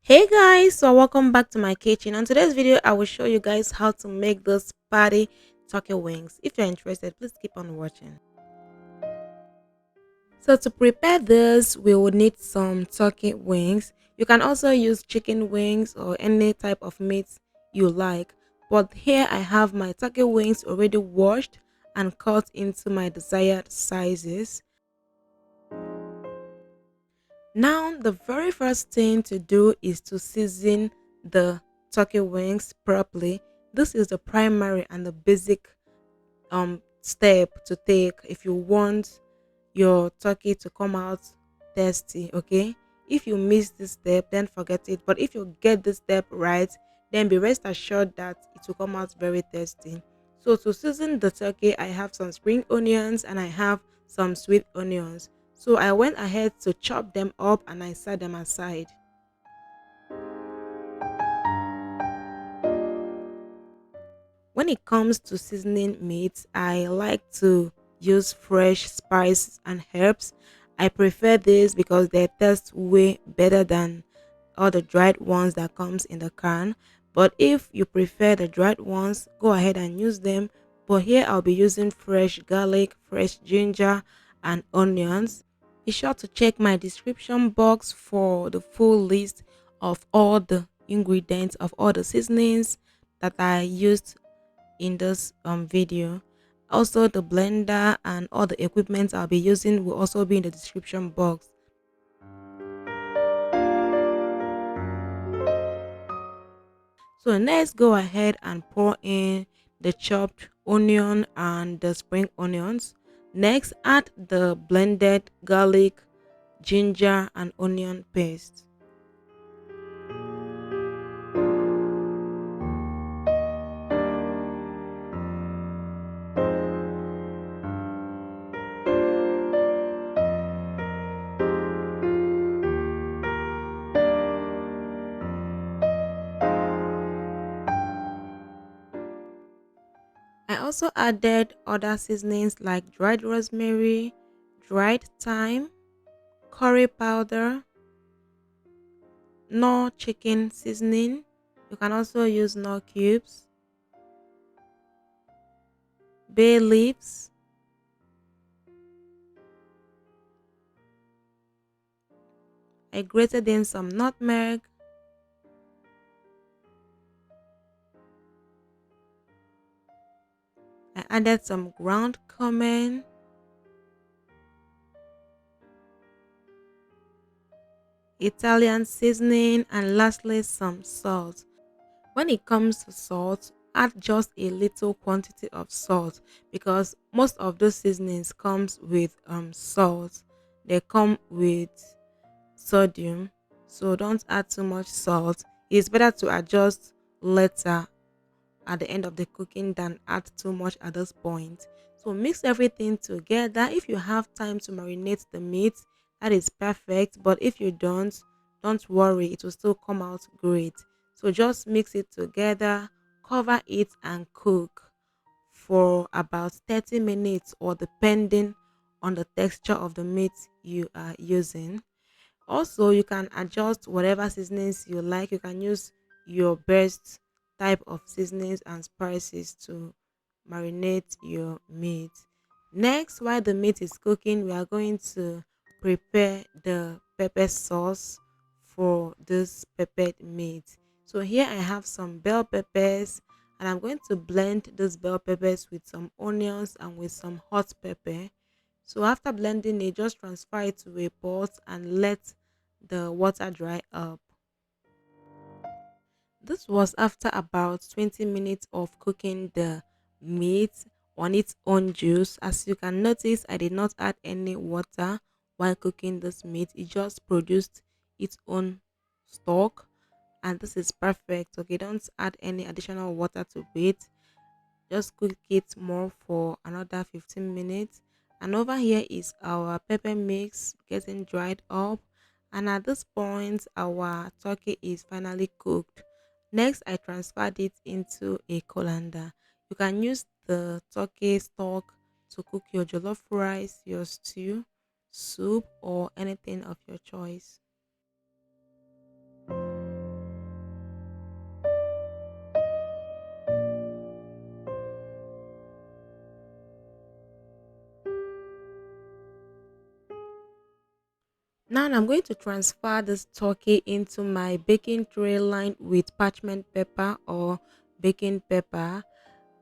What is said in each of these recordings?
Hey guys, so welcome back to my kitchen. On today's video I will show you guys how to make this patty turkey wings. If you're interested, please keep on watching. So to prepare this, we will need some turkey wings. You can also use chicken wings or any type of meat you like, but here I have my turkey wings already washed and cut into my desired sizes. Now, the very first thing to do is to season the turkey wings properly. This is the primary and the basic step to take if you want your turkey to come out tasty. Okay, if you miss this step, then forget it. But if you get this step right, then be rest assured that it will come out very tasty. So to season the turkey, I have some spring onions and I have some sweet onions. So I went ahead to chop them up and I set them aside. When it comes to seasoning meat, I like to use fresh spices and herbs. I prefer this because they taste way better than all the dried ones that comes in the can. But if you prefer the dried ones, go ahead and use them. But here I'll be using fresh garlic, fresh ginger, and onions. Be sure to check my description box for the full list of all the ingredients of all the seasonings that I used in this video. Also, the blender and all the equipment I'll be using will also be in the description box. So next, go ahead and pour in the chopped onion and the spring onions. Next, add the blended garlic, ginger, and onion paste. I also added other seasonings like dried rosemary, dried thyme, curry powder, Knoor chicken seasoning. You can also use Knoor cubes, bay leaves. I grated in some nutmeg. I added some ground cumin, Italian seasoning, and lastly some salt. When it comes to salt, add just a little quantity of salt because most of those seasonings comes with salt. They come with sodium, so don't add too much salt. It's better to adjust later at the end of the cooking than add too much at this point. So mix everything together. If you have time to marinate the meat, that is perfect. But if you don't worry, it will still come out great. So just mix it together, cover it, and cook for about 30 minutes or depending on the texture of the meat you are using. Also, you can adjust whatever seasonings you like. You can use your best type of seasonings and spices to marinate your meat. Next, while the meat is cooking, we are going to prepare the pepper sauce for this peppered meat. So here I have some bell peppers and I'm going to blend those bell peppers with some onions and with some hot pepper. So after blending it, just transfer it to a pot and let the water dry up. This was after about 20 minutes of cooking the meat on its own juice. As you can notice, I did not add any water while cooking this meat. It just produced its own stock and this is perfect. Okay, don't add any additional water to it. Just cook it more for another 15 minutes. And over here is our pepper mix getting dried up. And at this point, our turkey is finally cooked. Next, I transferred it into a colander. You can use the turkey stock to cook your jollof rice, your stew, soup, or anything of your choice. Now I'm going to transfer this turkey into my baking tray lined with parchment paper or baking paper.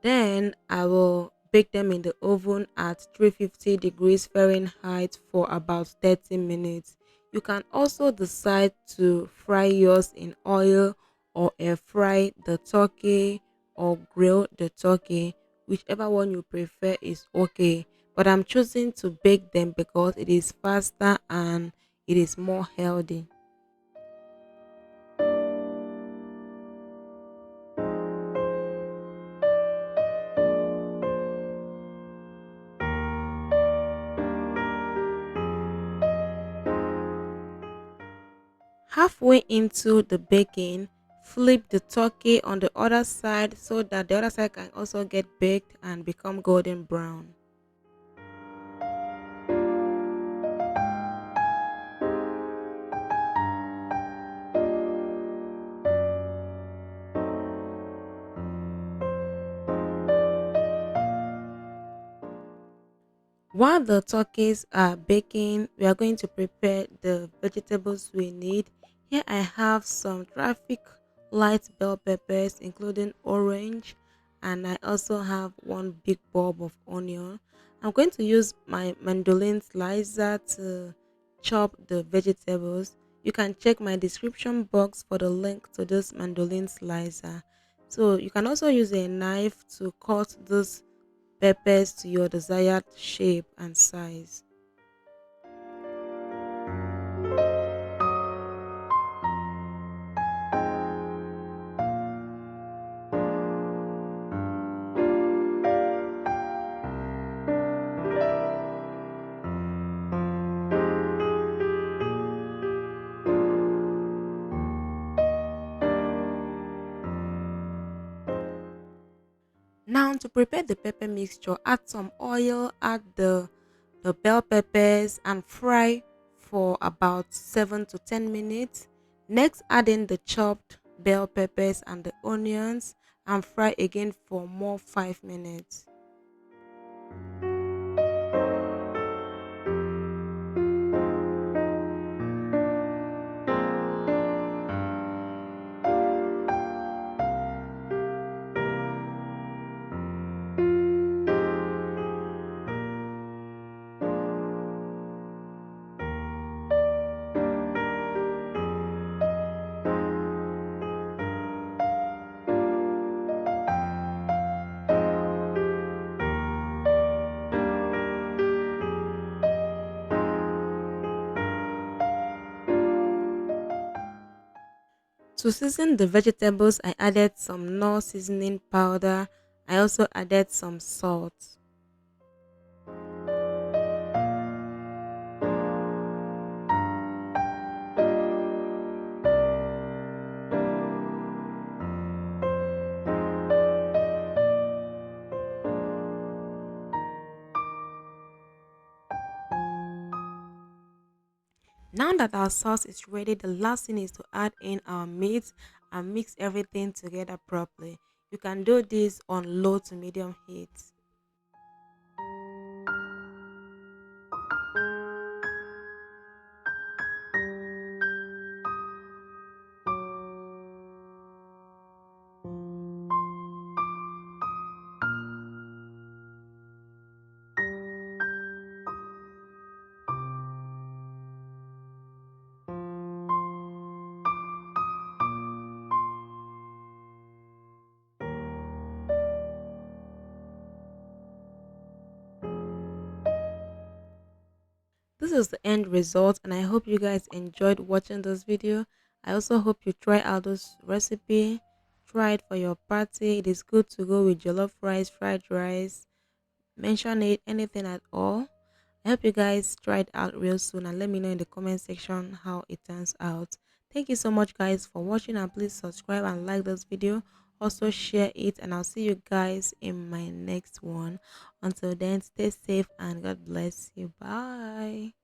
Then I will bake them in the oven at 350 degrees Fahrenheit for about 30 minutes. You can also decide to fry yours in oil or air fry the turkey or grill the turkey, whichever one you prefer is okay. But I'm choosing to bake them because it is faster and it is more healthy. Halfway into the baking, flip the turkey on the other side so that the other side can also get baked and become golden brown. While the turkeys are baking, we are going to prepare the vegetables we need. Here I have some traffic light bell peppers, including orange, and I also have one big bulb of onion. I'm going to use my mandoline slicer to chop the vegetables. You can check my description box for the link to this mandoline slicer. So you can also use a knife to cut this peppers to your desired shape and size. Now to prepare the pepper mixture, add some oil, add the bell peppers and fry for about 7 to 10 minutes. Next add in the chopped bell peppers and the onions and fry again for more 5 minutes. To season the vegetables, I added some Knoor seasoning powder. I also added some salt. Now that our sauce is ready, the last thing is to add in our meat and mix everything together properly. You can do this on low to medium heat. This is the end result, and I hope you guys enjoyed watching this video. I also hope you try out this recipe. Try it for your party. It is good to go with jollof rice, fried rice. Mention it, anything at all. I hope you guys try it out real soon and let me know in the comment section how it turns out. Thank you so much guys for watching, and please subscribe and like this video. Also share it, and I'll see you guys in my next one. Until then, stay safe and God bless you. Bye.